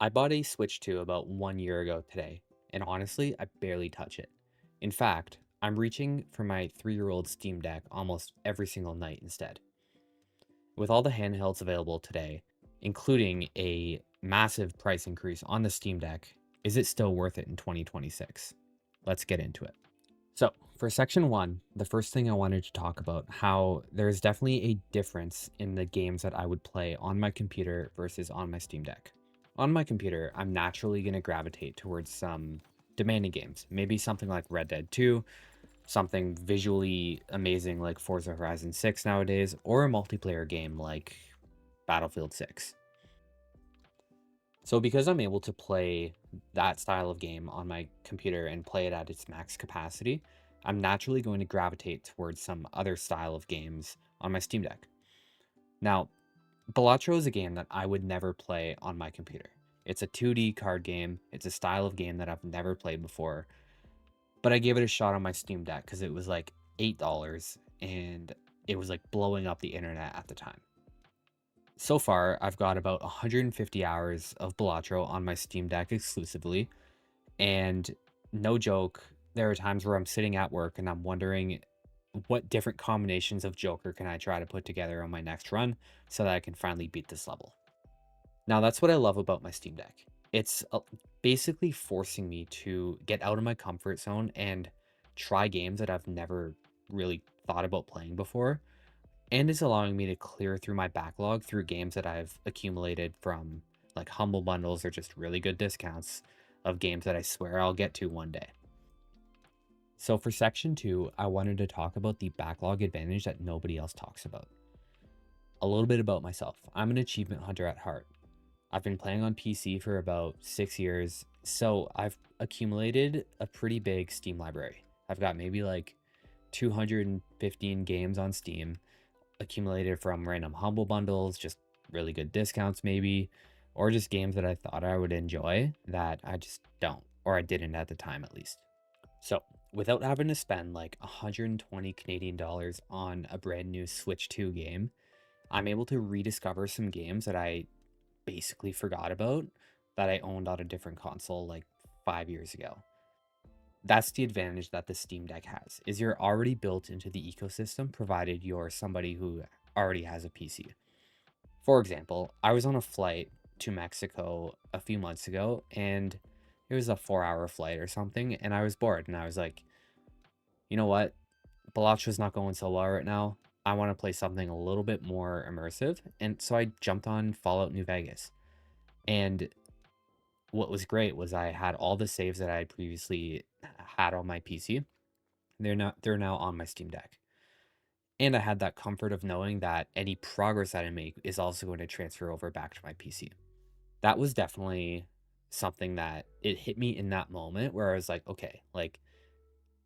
I bought a Switch 2 about 1 year ago today, and honestly, I barely touch it. In fact, I'm reaching for my 3-year-old Steam Deck almost every single night instead. With all the handhelds available today, including a massive price increase on the Steam Deck, is it still worth it in 2026? Let's get into it. So, for section one, the first thing I wanted to talk about how there's definitely a difference in the games that I would play on my computer versus on my Steam Deck. On my computer, I'm naturally going to gravitate towards some demanding games, maybe something like Red Dead 2, something visually amazing like Forza Horizon 6 nowadays, or a multiplayer game like Battlefield 6. So because I'm able to play that style of game on my computer and play it at its max capacity, I'm naturally going to gravitate towards some other style of games on my Steam Deck. Now, Balatro is a game that I would never play on my computer. It's a 2D card game. It's a style of game that I've never played before, but I gave it a shot on my Steam Deck because it was like $8 and it was like blowing up the internet at the time. So far, I've got about 150 hours of Balatro on my Steam Deck exclusively, and no joke, there are times where I'm sitting at work and I'm wondering what different combinations of Joker can I try to put together on my next run so that I can finally beat this level. Now, that's what I love about my Steam Deck. It's basically forcing me to get out of my comfort zone and try games that I've never really thought about playing before, and it's allowing me to clear through my backlog through games that I've accumulated from like humble bundles or just really good discounts of games that I swear I'll get to one day. So for section two, I wanted to talk about the backlog advantage that nobody else talks about. A little bit about myself. I'm an achievement hunter at heart. I've been playing on PC for about 6 years, so I've accumulated a pretty big Steam library. I've got maybe like 215 games on Steam, accumulated from random humble bundles, just really good discounts maybe, or just games that I thought I would enjoy that I just don't, or I didn't at the time at least. So, without having to spend like 120 Canadian dollars on a brand new Switch 2 game, I'm able to rediscover some games that I basically forgot about that I owned on a different console like 5 years ago. That's the advantage that the Steam Deck has, is you're already built into the ecosystem provided you're somebody who already has a PC. For example, I was on a flight to Mexico a few months ago and it was a 4-hour flight or something, and I was bored and I was like, you know what? Balacha's not going so well right now. I want to play something a little bit more immersive. And so I jumped on Fallout New Vegas. And what was great was I had all the saves that I had previously had on my PC. They're now on my Steam Deck. And I had that comfort of knowing that any progress that I make is also going to transfer over back to my PC. That was definitely something that it hit me in that moment where I was like, okay, like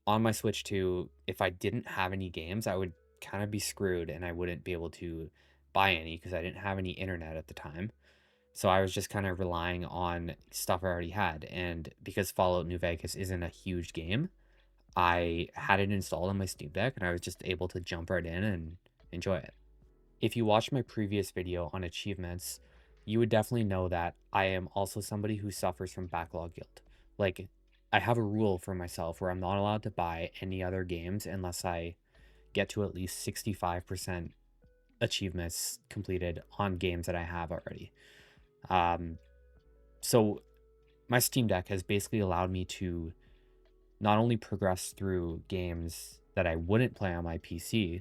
on my Switch 2, if I didn't have any games, I would kind of be screwed and I wouldn't be able to buy any because I didn't have any internet at the time. So I was just kind of relying on stuff I already had. And because Fallout New Vegas isn't a huge game, I had it installed on my Steam Deck and I was just able to jump right in and enjoy it. If you watched my previous video on achievements, you would definitely know that I am also somebody who suffers from backlog guilt. Like, I have a rule for myself where I'm not allowed to buy any other games unless I get to at least 65% achievements completed on games that I have already. Um, so my Steam Deck has basically allowed me to not only progress through games that I wouldn't play on my PC,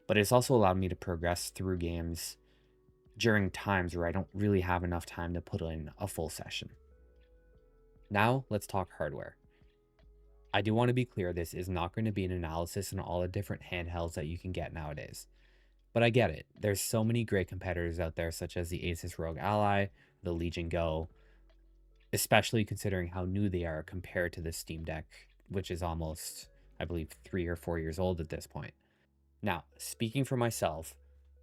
but it's also allowed me to progress through games during times where I don't really have enough time to put in a full session. Now, let's talk hardware. I do want to be clear, this is not going to be an analysis on all the different handhelds that you can get nowadays. But I get it. There's so many great competitors out there, such as the Asus ROG Ally, the Legion Go, especially considering how new they are compared to the Steam Deck, which is almost, I believe, 3 or 4 years old at this point. Now, speaking for myself,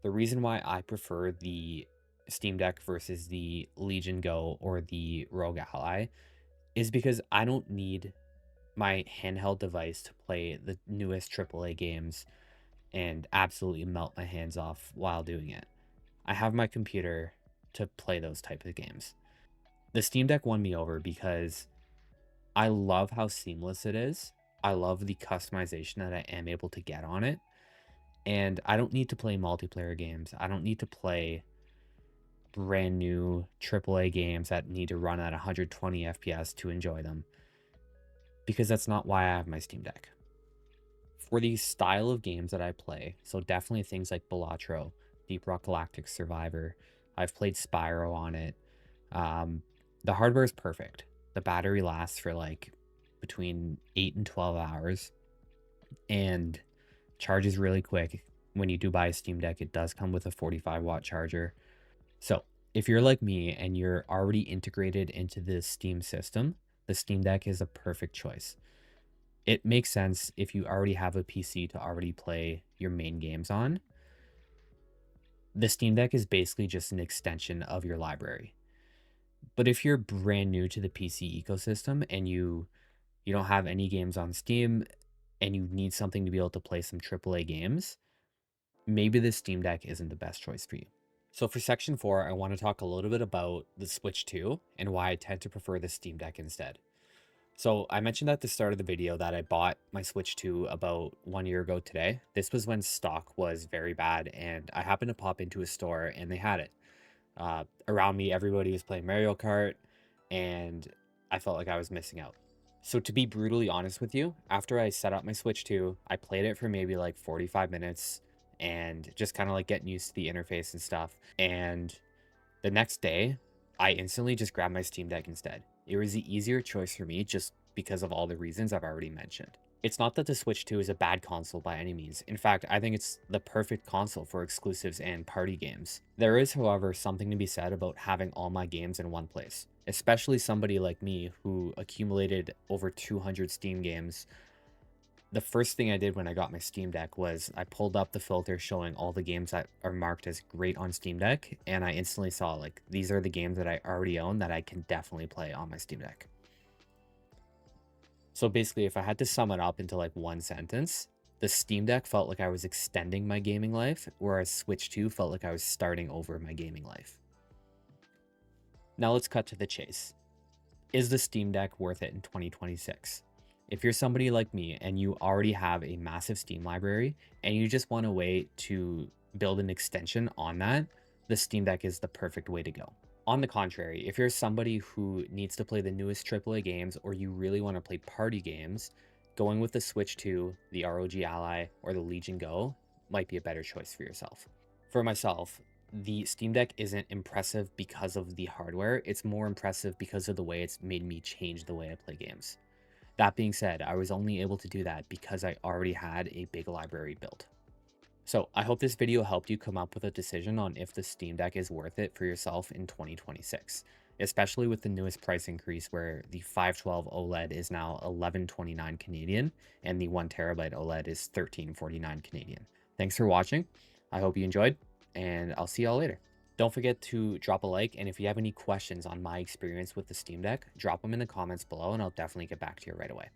the reason why I prefer the Steam Deck versus the Legion Go or the ROG Ally is because I don't need my handheld device to play the newest AAA games and absolutely melt my hands off while doing it. I have my computer to play those type of games. The Steam Deck won me over because I love how seamless it is. I love the customization that I am able to get on it. And I don't need to play multiplayer games. I don't need to play brand new AAA games that need to run at 120 FPS to enjoy them, because that's not why I have my Steam Deck. For the style of games that I play, so definitely things like Balatro, Deep Rock Galactic Survivor. I've played Spyro on it. Um, the hardware is perfect. The battery lasts for like between 8 and 12 hours and charges really quick. When you do buy a Steam Deck, it does come with a 45-watt charger. So if you're like me and you're already integrated into the Steam system, the Steam Deck is a perfect choice. It makes sense if you already have a PC to already play your main games on. The Steam Deck is basically just an extension of your library. But if you're brand new to the PC ecosystem and you don't have any games on Steam and you need something to be able to play some AAA games, maybe the Steam Deck isn't the best choice for you. So for section 4, I want to talk a little bit about the Switch 2 and why I tend to prefer the Steam Deck instead. So I mentioned at the start of the video that I bought my Switch 2 about 1 year ago today. This was when stock was very bad, and I happened to pop into a store and they had it. Around me, everybody was playing Mario Kart, and I felt like I was missing out. So to be brutally honest with you, after I set up my Switch 2, I played it for maybe like 45 minutes and just kind of like getting used to the interface and stuff. And the next day, I instantly just grabbed my Steam Deck instead. It was the easier choice for me just because of all the reasons I've already mentioned. It's not that the Switch 2 is a bad console by any means. In fact, I think it's the perfect console for exclusives and party games. There is, however, something to be said about having all my games in one place, especially somebody like me who accumulated over 200 Steam games. The first thing I did when I got my Steam Deck was I pulled up the filter showing all the games that are marked as great on Steam Deck, and I instantly saw like these are the games that I already own that I can definitely play on my Steam Deck. So basically, if I had to sum it up into like one sentence, the Steam Deck felt like I was extending my gaming life, whereas Switch 2 felt like I was starting over my gaming life. Now let's cut to the chase. Is the Steam Deck worth it in 2026? If you're somebody like me and you already have a massive Steam library and you just want a way to build an extension on that, the Steam Deck is the perfect way to go. On the contrary, if you're somebody who needs to play the newest AAA games or you really want to play party games, going with the Switch 2, the ROG Ally, or the Legion Go might be a better choice for yourself. For myself, the Steam Deck isn't impressive because of the hardware, it's more impressive because of the way it's made me change the way I play games. That being said, I was only able to do that because I already had a big library built. So I hope this video helped you come up with a decision on if the Steam Deck is worth it for yourself in 2026, especially with the newest price increase where the 512 OLED is now 1129 Canadian and the 1TB OLED is 1349 Canadian. Thanks for watching. I hope you enjoyed, and I'll see y'all later. Don't forget to drop a like, and if you have any questions on my experience with the Steam Deck, drop them in the comments below and I'll definitely get back to you right away.